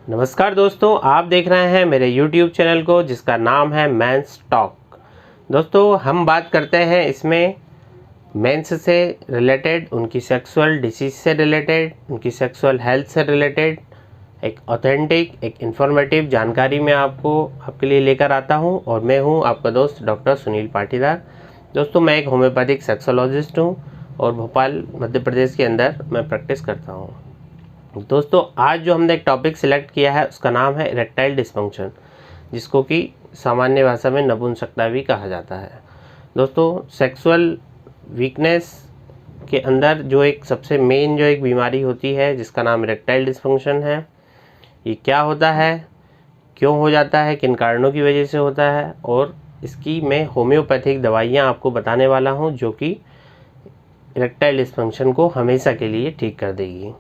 नमस्कार दोस्तों, आप देख रहे हैं मेरे YouTube चैनल को जिसका नाम है मेंस टॉक। दोस्तों, हम बात करते हैं इसमें मेंस से रिलेटेड, उनकी सेक्सुअल डिसीज़ से रिलेटेड, उनकी सेक्सुअल हेल्थ से रिलेटेड एक ऑथेंटिक, एक इन्फॉर्मेटिव जानकारी मैं आपके लिए लेकर आता हूं। और मैं हूं आपका दोस्त डॉक्टर सुनील पाटीदार। दोस्तों, मैं एक होम्योपैथिक सेक्सोलॉजिस्ट हूं और भोपाल मध्य प्रदेश के अंदर मैं प्रैक्टिस करता हूं। दोस्तों, आज जो हमने एक टॉपिक सिलेक्ट किया है उसका नाम है इरेक्टाइल डिस्फंक्शन, जिसको कि सामान्य भाषा में नपुंसकता भी कहा जाता है। दोस्तों, सेक्सुअल वीकनेस के अंदर जो एक सबसे मेन जो एक बीमारी होती है जिसका नाम इरेक्टाइल डिस्फंक्शन है, ये क्या होता है, क्यों हो जाता है, किन कारणों की वजह से होता है, और इसकी मैं होम्योपैथिक दवाइयाँ आपको बताने वाला हूँ जो कि इरेक्टाइल डिस्फंक्शन को हमेशा के लिए ठीक कर देगी।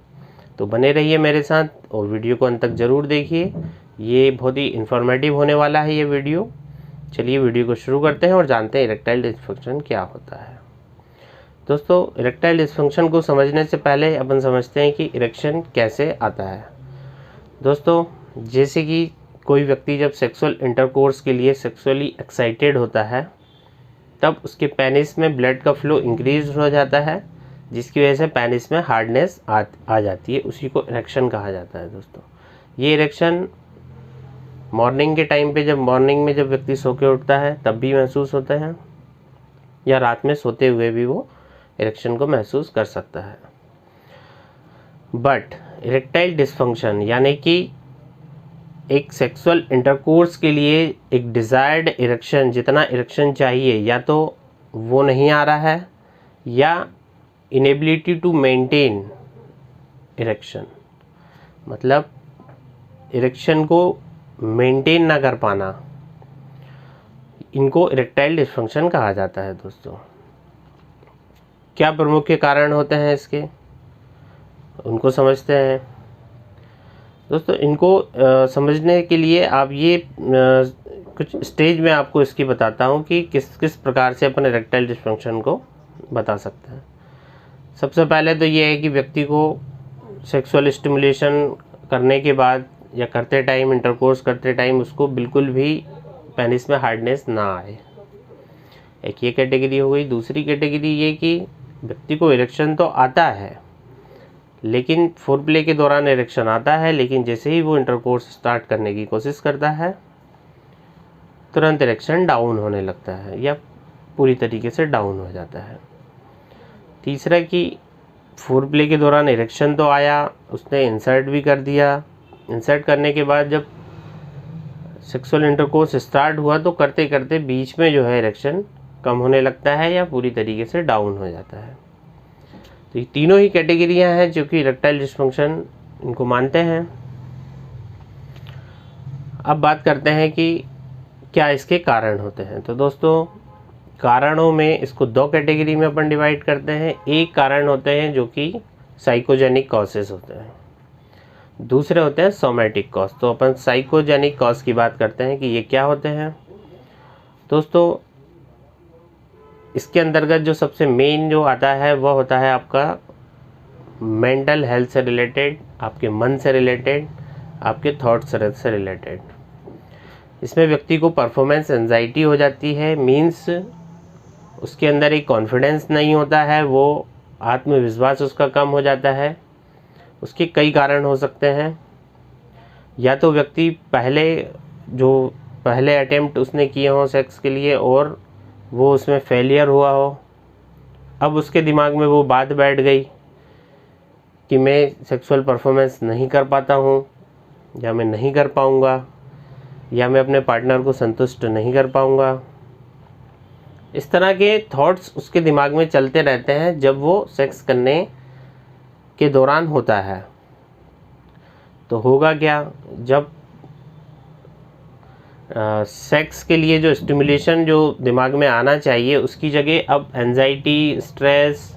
तो बने रहिए मेरे साथ और वीडियो को अंत तक ज़रूर देखिए। ये बहुत ही इन्फॉर्मेटिव होने वाला है ये वीडियो। चलिए वीडियो को शुरू करते हैं और जानते हैं इरेक्टाइल डिस्फंक्शन क्या होता है। दोस्तों, इरेक्टाइल डिस्फंक्शन को समझने से पहले अपन समझते हैं कि इरेक्शन कैसे आता है। दोस्तों, जैसे कि कोई व्यक्ति जब सेक्सुअल इंटरकोर्स के लिए सेक्सुअली एक्साइटेड होता है तब उसके पेनिस में ब्लड का फ्लो इंक्रीज हो जाता है, जिसकी वजह से पेनिस में हार्डनेस आ जाती है। उसी को इरेक्शन कहा जाता है। दोस्तों, ये इरेक्शन मॉर्निंग के टाइम पे, मॉर्निंग में जब व्यक्ति सो के उठता है तब भी महसूस होते हैं, या रात में सोते हुए भी वो इरेक्शन को महसूस कर सकता है। बट इरेक्टाइल डिस्फंक्शन यानी कि एक सेक्सुअल इंटरकोर्स के लिए एक डिज़ायर्ड इरेक्शन, जितना इरेक्शन चाहिए, या तो वो नहीं आ रहा है, या इनेबिलिटी टू मेंटेन इरेक्शन, मतलब इरेक्शन को मेंटेन ना कर पाना, इनको इरेक्टाइल डिस्फंक्शन कहा जाता है। दोस्तों, क्या प्रमुख कारण होते हैं इसके, उनको समझते हैं। दोस्तों, इनको समझने के लिए आप ये कुछ स्टेज में आपको इसकी बताता हूँ कि किस किस प्रकार से अपन इरेक्टाइल डिस्फंक्शन को बता सकते हैं। सबसे पहले तो ये है कि व्यक्ति को सेक्सुअल स्टिमुलेशन करने के बाद या करते टाइम, इंटरकोर्स करते टाइम, उसको बिल्कुल भी पेनिस में हार्डनेस ना आए। एक ये कैटेगरी हो गई। दूसरी कैटेगरी ये कि व्यक्ति को इरेक्शन तो आता है, लेकिन फोरप्ले के दौरान इरेक्शन आता है, लेकिन जैसे ही वो इंटरकोर्स स्टार्ट करने की कोशिश करता है तुरंत इरेक्शन डाउन होने लगता है या पूरी तरीके से डाउन हो जाता है। तीसरा कि फोरप्ले के दौरान इरेक्शन तो आया, उसने इंसर्ट भी कर दिया, इंसर्ट करने के बाद जब सेक्सुअल इंटरकोर्स स्टार्ट हुआ तो करते करते बीच में जो है इरेक्शन कम होने लगता है या पूरी तरीके से डाउन हो जाता है। तो ये तीनों ही कैटेगरियां हैं जो कि इरेक्टाइल डिस्फंक्शन इनको मानते हैं। अब बात करते हैं कि क्या इसके कारण होते हैं। तो दोस्तों, कारणों में इसको दो कैटेगरी में अपन डिवाइड करते हैं। एक कारण होते हैं जो कि साइकोजेनिक कॉजेस होते हैं, दूसरे होते हैं सोमैटिक कॉज। तो अपन साइकोजेनिक कॉज की बात करते हैं कि ये क्या होते हैं। दोस्तों, इसके अंतर्गत जो सबसे मेन जो आता है वह होता है आपका मेंटल हेल्थ से रिलेटेड, आपके मन से रिलेटेड, आपके थॉट से रिलेटेड। इसमें व्यक्ति को परफॉर्मेंस एंजाइटी हो जाती है, मीन्स उसके अंदर एक कॉन्फिडेंस नहीं होता है, वो आत्मविश्वास उसका कम हो जाता है। उसके कई कारण हो सकते हैं। या तो व्यक्ति पहले अटेम्प्ट उसने किए हों सेक्स के लिए और वो उसमें फेलियर हुआ हो, अब उसके दिमाग में वो बात बैठ गई कि मैं सेक्सुअल परफॉर्मेंस नहीं कर पाता हूँ, या मैं नहीं कर पाऊँगा, या मैं अपने पार्टनर को संतुष्ट नहीं कर पाऊँगा। इस तरह के थॉट्स उसके दिमाग में चलते रहते हैं जब वो सेक्स करने के दौरान होता है। तो होगा क्या, जब सेक्स के लिए जो स्टिमुलेशन जो दिमाग में आना चाहिए उसकी जगह अब एंजाइटी, स्ट्रेस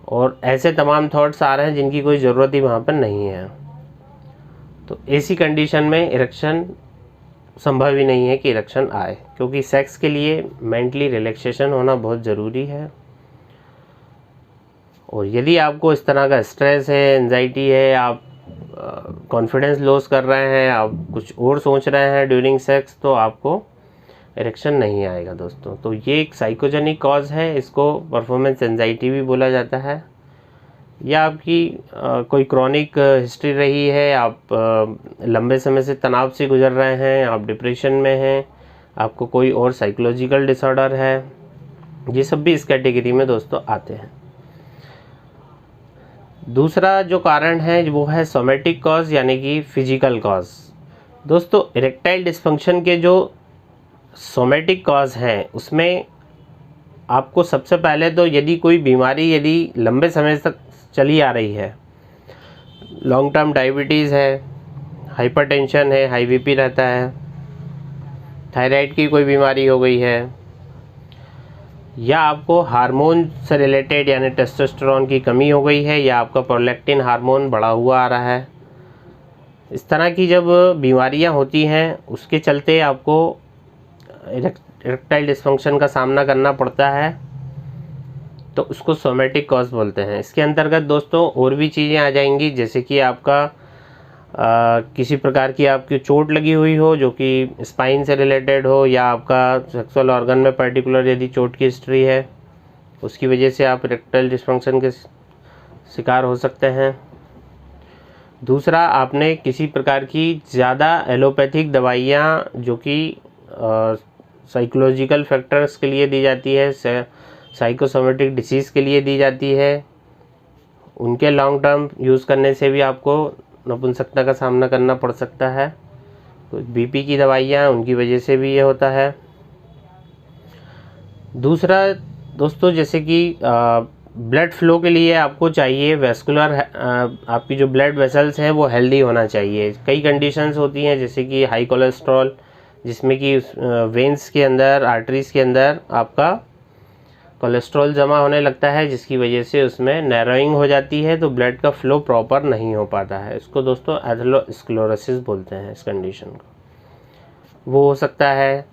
और ऐसे तमाम थॉट्स आ रहे हैं जिनकी कोई ज़रूरत ही वहाँ पर नहीं है। तो ऐसी कंडीशन में इरेक्शन संभव ही नहीं है कि इरेक्शन आए, क्योंकि सेक्स के लिए मेंटली रिलैक्सेशन होना बहुत ज़रूरी है। और यदि आपको इस तरह का स्ट्रेस है, एंजाइटी है, आप कॉन्फिडेंस लॉस कर रहे हैं, आप कुछ और सोच रहे हैं ड्यूरिंग सेक्स, तो आपको इरेक्शन नहीं आएगा दोस्तों। तो ये एक साइकोजेनिक कॉज है, इसको परफॉर्मेंस एंजाइटी भी बोला जाता है। या आपकी कोई क्रॉनिक हिस्ट्री रही है, आप लंबे समय से तनाव से गुजर रहे हैं, आप डिप्रेशन में हैं, आपको कोई और साइकोलॉजिकल डिसऑर्डर है, ये सब भी इस कैटेगरी में दोस्तों आते हैं। दूसरा जो कारण है वो है सोमेटिक कॉज, यानी कि फिजिकल कॉज। दोस्तों इरेक्टाइल डिस्फंक्शन के जो सोमेटिक कॉज हैं उसमें आपको सबसे पहले तो यदि कोई बीमारी यदि लंबे समय तक चली आ रही है, लॉन्ग टर्म डायबिटीज़ है, हाइपरटेंशन है, हाई बीपी रहता है, थायराइड की कोई बीमारी हो गई है, या आपको हार्मोन से रिलेटेड यानी टेस्टोस्टेरोन की कमी हो गई है, या आपका प्रोलैक्टिन हार्मोन बढ़ा हुआ आ रहा है, इस तरह की जब बीमारियां होती हैं उसके चलते आपको इरेक्टाइल डिस्फंक्शन का सामना करना पड़ता है, तो उसको सोमेटिक कॉज बोलते हैं। इसके अंतर्गत दोस्तों और भी चीज़ें आ जाएंगी, जैसे कि आपका किसी प्रकार की आपकी चोट लगी हुई हो जो कि स्पाइन से रिलेटेड हो, या आपका सेक्सुअल ऑर्गन में पर्टिकुलर यदि चोट की हिस्ट्री है, उसकी वजह से आप इरेक्टाइल डिस्फंक्शन के शिकार हो सकते हैं। दूसरा, आपने किसी प्रकार की ज़्यादा एलोपैथिक दवाइयाँ जो कि साइकोलॉजिकल फैक्टर्स के लिए दी जाती है, साइकोसोमेटिक डिसीज़ के लिए दी जाती है, उनके लॉन्ग टर्म यूज़ करने से भी आपको नपुंसकता का सामना करना पड़ सकता है। कुछ बीपी की दवाइयाँ हैं उनकी वजह से भी ये होता है। दूसरा दोस्तों, जैसे कि ब्लड फ्लो के लिए आपको चाहिए वेस्कुलर, आपकी जो ब्लड वेसल्स हैं वो हेल्दी होना चाहिए। कई कंडीशंस होती हैं जैसे कि हाई कोलेस्ट्रॉल, जिसमें कि वेंस के अंदर, आर्टरीज़ के अंदर आपका कोलेस्ट्रॉल जमा होने लगता है, जिसकी वजह से उसमें नैरोइंग हो जाती है, तो ब्लड का फ्लो प्रॉपर नहीं हो पाता है। इसको दोस्तों एथेरोस्क्लेरोसिस बोलते हैं इस कंडीशन को। वो हो सकता है,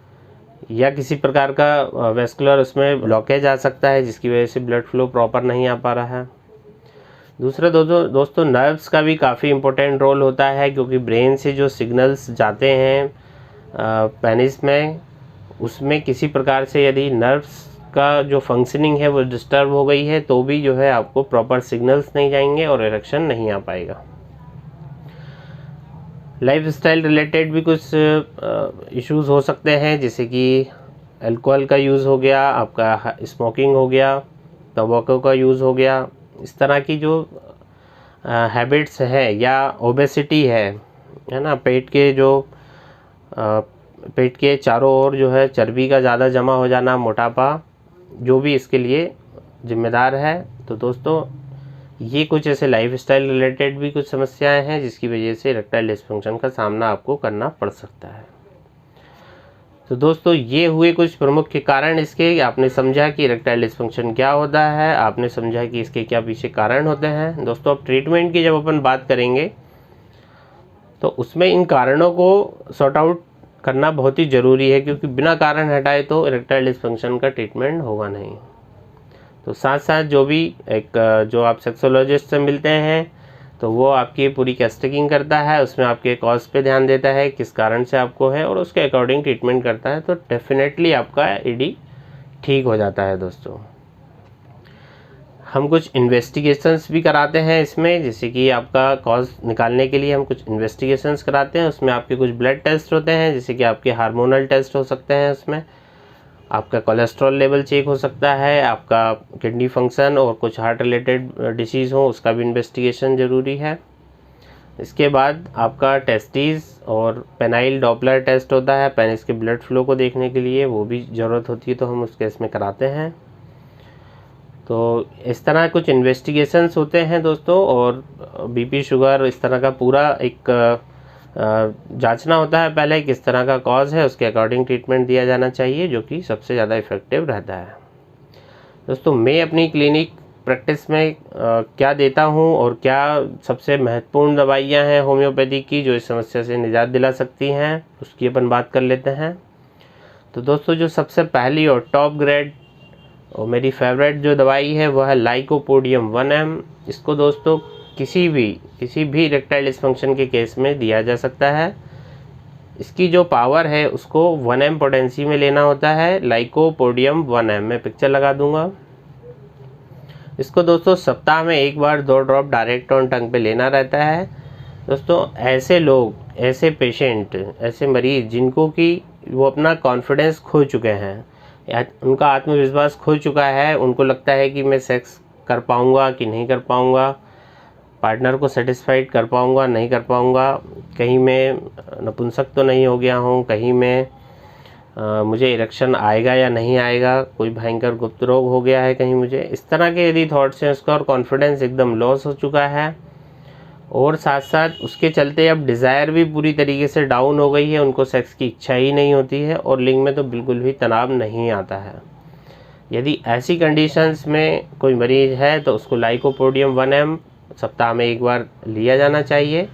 या किसी प्रकार का वेस्कुलर उसमें ब्लॉकेज आ सकता है जिसकी वजह से ब्लड फ्लो प्रॉपर नहीं आ पा रहा है। दूसरा दोस्तों नर्व्स का भी काफ़ी इम्पोर्टेंट रोल होता है, क्योंकि ब्रेन से जो सिग्नल्स जाते हैं पेनिस में, उसमें किसी प्रकार से यदि नर्व्स का जो फंक्शनिंग है वो डिस्टर्ब हो गई है तो भी जो है आपको प्रॉपर सिग्नल्स नहीं जाएंगे और इरेक्शन नहीं आ पाएगा। लाइफस्टाइल रिलेटेड भी कुछ इश्यूज हो सकते हैं, जैसे कि अल्कोहल का यूज़ हो गया, आपका स्मोकिंग हो गया, टबैको का यूज़ हो गया। इस तरह की जो हैबिट्स है, या ओबेसिटी है ना, पेट के चारों ओर जो है चर्बी का ज़्यादा जमा हो जाना, मोटापा, जो भी इसके लिए जिम्मेदार है। तो दोस्तों ये कुछ ऐसे लाइफस्टाइल रिलेटेड भी कुछ समस्याएं हैं जिसकी वजह से इरेक्टाइल डिस्फंक्शन का सामना आपको करना पड़ सकता है। तो दोस्तों ये हुए कुछ प्रमुख कारण इसके। आपने समझा कि इरेक्टाइल डिस्फंक्शन क्या होता है, आपने समझा कि इसके क्या पीछे कारण होते हैं। दोस्तों अब ट्रीटमेंट की जब अपन बात करेंगे तो उसमें इन कारणों को सॉर्ट आउट करना बहुत ही ज़रूरी है, क्योंकि बिना कारण हटाए तो इरेक्टाइल डिस्फंक्शन का ट्रीटमेंट होगा नहीं। तो साथ साथ जो आप सेक्सोलॉजिस्ट से मिलते हैं तो वो आपकी पूरी कैस्टिंग करता है, उसमें आपके कॉज पे ध्यान देता है, किस कारण से आपको है, और उसके अकॉर्डिंग ट्रीटमेंट करता है, तो डेफिनेटली आपका ईडी ठीक हो जाता है। दोस्तों हम कुछ इन्वेस्टिगेशंस भी कराते हैं इसमें, जैसे कि आपका कॉज निकालने के लिए हम कुछ इन्वेस्टिगेशंस कराते हैं। उसमें आपके कुछ ब्लड टेस्ट होते हैं, जैसे कि आपके हार्मोनल टेस्ट हो सकते हैं, उसमें आपका कोलेस्ट्रॉल लेवल चेक हो सकता है, आपका किडनी फंक्शन और कुछ हार्ट रिलेटेड डिसीज़ हो उसका भी इन्वेस्टिगेशन ज़रूरी है। इसके बाद आपका टेस्टिस और पेनाइल डॉपलर टेस्ट होता है, पेनिस के ब्लड फ्लो को देखने के लिए, वो भी ज़रूरत होती है तो हम उस केस में कराते हैं। तो इस तरह कुछ इन्वेस्टिगेशंस होते हैं दोस्तों, और बीपी शुगर इस तरह का पूरा एक जांचना होता है पहले किस तरह का कॉज है, उसके अकॉर्डिंग ट्रीटमेंट दिया जाना चाहिए, जो कि सबसे ज़्यादा इफ़ेक्टिव रहता है। दोस्तों मैं अपनी क्लिनिक प्रैक्टिस में क्या देता हूं और क्या सबसे महत्वपूर्ण दवाइयां हैं होम्योपैथी की जो इस समस्या से निजात दिला सकती हैं, उसकी अपन बात कर लेते हैं। तो दोस्तों जो सबसे पहली और टॉप ग्रेड और मेरी फेवरेट जो दवाई है वह है लाइकोपोडियम 1M। इसको दोस्तों किसी भी इरेक्टाइल डिस्फंक्शन के केस में दिया जा सकता है। इसकी जो पावर है उसको 1 m पोटेंसी में लेना होता है, लाइकोपोडियम 1 m। मैं पिक्चर लगा दूंगा। इसको दोस्तों सप्ताह में एक बार 2 ड्रॉप डायरेक्ट ऑन टंग पे लेना रहता है। दोस्तों ऐसे लोग, ऐसे पेशेंट, ऐसे मरीज जिनको कि वो अपना कॉन्फिडेंस खो चुके हैं या उनका आत्मविश्वास खो चुका है, उनको लगता है कि मैं सेक्स कर पाऊँगा कि नहीं कर पाऊँगा, पार्टनर को सेटिस्फाइड कर पाऊँगा नहीं कर पाऊँगा, कहीं मैं नपुंसक तो नहीं हो गया हूँ, कहीं मैं मुझे इरेक्शन आएगा या नहीं आएगा, कोई भयंकर गुप्त रोग हो गया है कहीं मुझे, इस तरह के यदि थॉट्स हैं उसका और कॉन्फिडेंस एकदम लॉस हो चुका है और साथ साथ उसके चलते अब डिज़ायर भी पूरी तरीके से डाउन हो गई है, उनको सेक्स की इच्छा ही नहीं होती है और लिंग में तो बिल्कुल भी तनाव नहीं आता है। यदि ऐसी कंडीशंस में कोई मरीज है तो उसको लाइकोपोडियम 1 m सप्ताह में एक बार लिया जाना चाहिए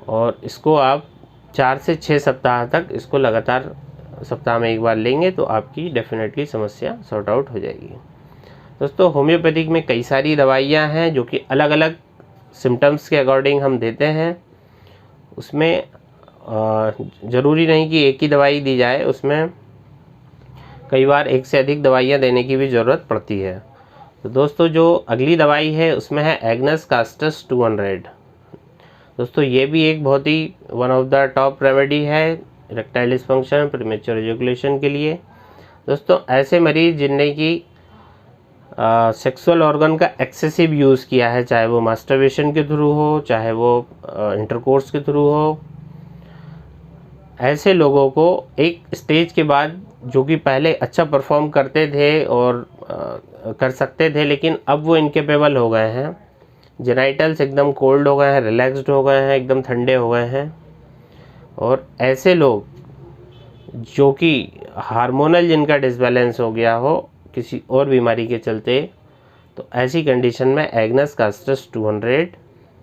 और इसको आप 4 से 6 सप्ताह तक इसको लगातार सप्ताह में एक बार लेंगे तो आपकी डेफिनेटली समस्या सॉर्ट आउट हो जाएगी। दोस्तों होम्योपैथिक में कई सारी दवाइयाँ हैं जो कि अलग अलग सिम्टम्स के अकॉर्डिंग हम देते हैं। उसमें ज़रूरी नहीं कि एक ही दवाई दी जाए, उसमें कई बार एक से अधिक दवाइयाँ देने की भी ज़रूरत पड़ती है। तो दोस्तों जो अगली दवाई है उसमें है एग्नस कास्टस 200। दोस्तों ये भी एक बहुत ही one of the top remedy है इरेक्टाइल डिस्फंक्शन, प्रीमेच्योर इजैकुलेशन के लिए। दोस्तों ऐसे मरीज जिनने की सेक्सुअल ऑर्गन का एक्सेसिव यूज़ किया है, चाहे वो मास्टरबेशन के थ्रू हो, चाहे वो इंटरकोर्स के थ्रू हो, ऐसे लोगों को एक स्टेज के बाद जो कि पहले अच्छा परफॉर्म करते थे और कर सकते थे लेकिन अब वो इनकेपेबल हो गए हैं, जेनाइटल्स एकदम कोल्ड हो गए हैं, रिलैक्स्ड हो गए हैं, एकदम ठंडे हो गए हैं। और ऐसे लोग जो कि हार्मोनल जिनका डिसबैलेंस हो गया हो किसी और बीमारी के चलते, तो ऐसी कंडीशन में एग्नस कास्टस 200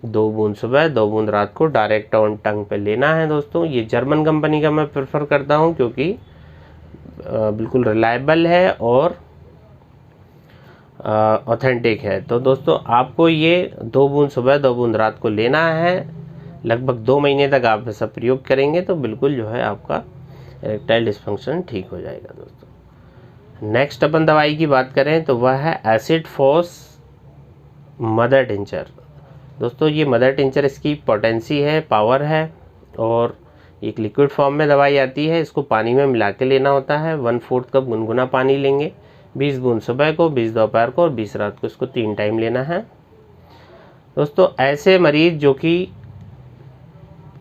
2 बूंद सुबह 2 बूंद रात को डायरेक्ट ऑन टंग पे लेना है। दोस्तों ये जर्मन कंपनी का मैं प्रेफर करता हूँ क्योंकि बिल्कुल रिलायबल है और ऑथेंटिक है। तो दोस्तों आपको ये 2 बूंद सुबह 2 बूंद रात को लेना है। लगभग 2 महीने तक आप ऐसा प्रयोग करेंगे तो बिल्कुल जो है आपका इरेक्टाइल डिस्फंक्शन ठीक हो जाएगा। दोस्तों नेक्स्ट अपन दवाई की बात करें तो वह है एसिड फोस मदर टिंचर। दोस्तों ये मदर टिंचर इसकी पोटेंसी है, पावर है और एक लिक्विड फॉर्म में दवाई आती है। इसको पानी में मिला के लेना होता है। 1/4 कप गुनगुना पानी लेंगे, 20 बूंद सुबह को, 20 दोपहर को और 20 रात को, इसको 3 टाइम लेना है। दोस्तों ऐसे मरीज जो कि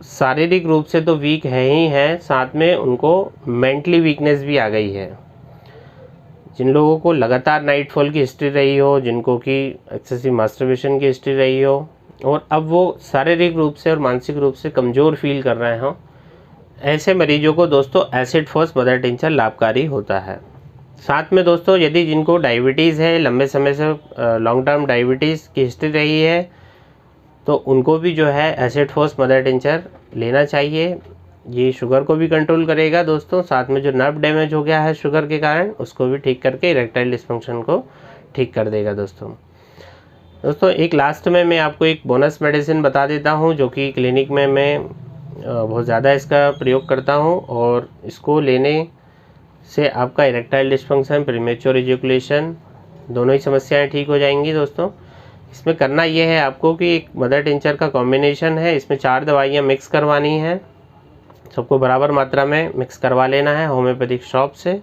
शारीरिक रूप से तो वीक है ही हैं, साथ में उनको मेंटली वीकनेस भी आ गई है, जिन लोगों को लगातार नाइटफॉल की हिस्ट्री रही हो, जिनको कि एक्सेसिव मास्टरबेशन की हिस्ट्री रही हो और अब वो शारीरिक रूप से और मानसिक रूप से कमज़ोर फील कर रहे हों, ऐसे मरीजों को दोस्तों एसिड फोस मदर टिंचर लाभकारी होता है। साथ में दोस्तों यदि जिनको डायबिटीज़ है, लंबे समय से लॉन्ग टर्म डायबिटीज़ की हिस्ट्री रही है, तो उनको भी जो है एसिड फोस मदर टिंचर लेना चाहिए। ये शुगर को भी कंट्रोल करेगा दोस्तों, साथ में जो नर्व डैमेज हो गया है शुगर के कारण उसको भी ठीक करके इरेक्टाइल डिस्फंक्शन को ठीक कर देगा। दोस्तों एक लास्ट में मैं आपको एक बोनस मेडिसिन बता देता हूँ जो कि क्लिनिक में मैं बहुत ज़्यादा इसका प्रयोग करता हूँ और इसको लेने से आपका इरेक्टाइल डिस्फंक्शन, प्रीमेच्योर इजैकुलेशन दोनों ही समस्याएं ठीक हो जाएंगी। दोस्तों इसमें करना ये है आपको कि एक मदर टिंचर का कॉम्बिनेशन है, इसमें 4 दवाइयाँ मिक्स करवानी है, सबको बराबर मात्रा में मिक्स करवा लेना है होम्योपैथिक शॉप से।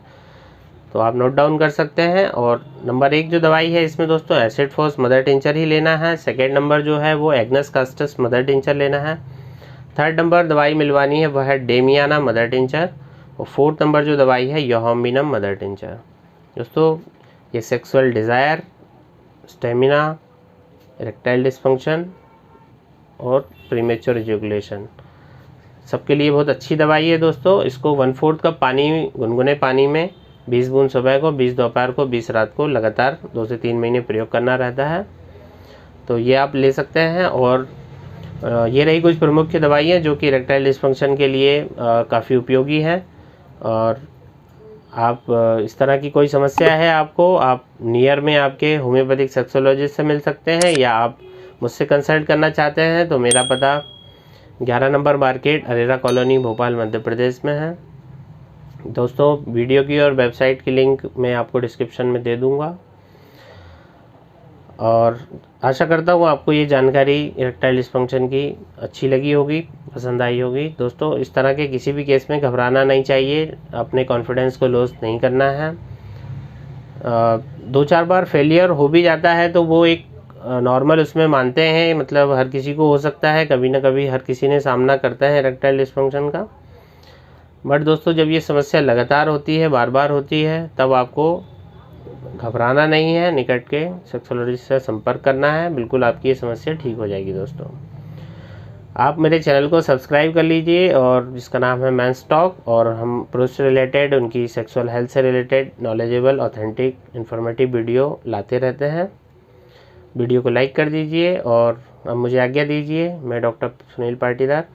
तो आप नोट डाउन कर सकते हैं। और नंबर 1 जो दवाई है इसमें दोस्तों एसिड फोस मदर टिंचर ही लेना है। सेकेंड नंबर जो है वो एग्नस कास्टस मदर टिंचर लेना है। थर्ड नंबर दवाई मिलवानी है वह है डेमियाना मदर टिंचर और 4th नंबर जो दवाई है योहाम्बिनम मदर टिंचर। दोस्तों ये sexual desire, stamina, erectile dysfunction और प्रीमेच्योर इजैकुलेशन सबके लिए बहुत अच्छी दवाई है। दोस्तों इसको 1/4 कप पानी, गुनगुने पानी में 20 बूंद सुबह को, 20 दोपहर को, 20 रात को लगातार 2 से 3 महीने प्रयोग करना रहता है। तो ये आप ले सकते हैं। और ये रही कुछ प्रमुख दवाइयाँ जो कि इरेक्टाइल डिस्फंक्शन के लिए काफ़ी उपयोगी है। और आप इस तरह की कोई समस्या है आपको, आप नियर में आपके होम्योपैथिक सेक्सोलॉजिस्ट से मिल सकते हैं या आप मुझसे कंसल्ट करना चाहते हैं तो मेरा पता 11 number market, Arera colony, Bhopal, Madhya Pradesh में है। दोस्तों वीडियो की और वेबसाइट की लिंक मैं आपको डिस्क्रिप्शन में दे दूंगा। और आशा करता हूँ आपको ये जानकारी इरेक्टाइल डिस्फंक्शन की अच्छी लगी होगी, पसंद आई होगी। दोस्तों इस तरह के किसी भी केस में घबराना नहीं चाहिए, अपने कॉन्फिडेंस को लॉस नहीं करना है। 2-4 बार फेलियर हो भी जाता है तो वो एक नॉर्मल उसमें मानते हैं, मतलब हर किसी को हो सकता है, कभी ना कभी हर किसी ने सामना करता है इरेक्टाइल डिस्फंक्शन का। बट दोस्तों जब ये समस्या लगातार होती है, बार बार होती है, तब आपको घबराना नहीं है, निकट के सेक्सोलॉजिस्ट से संपर्क करना है, बिल्कुल आपकी ये समस्या ठीक हो जाएगी। दोस्तों आप मेरे चैनल को सब्सक्राइब कर लीजिए, और जिसका नाम है मेंस टॉक, और हम पुरुष से रिलेटेड, उनकी सेक्सुअल हेल्थ से related knowledgeable, authentic, informative video लाते रहते हैं। वीडियो को लाइक कर दीजिए और अब मुझे आज्ञा दीजिए। मैं डॉक्टर सुनील पाटीदार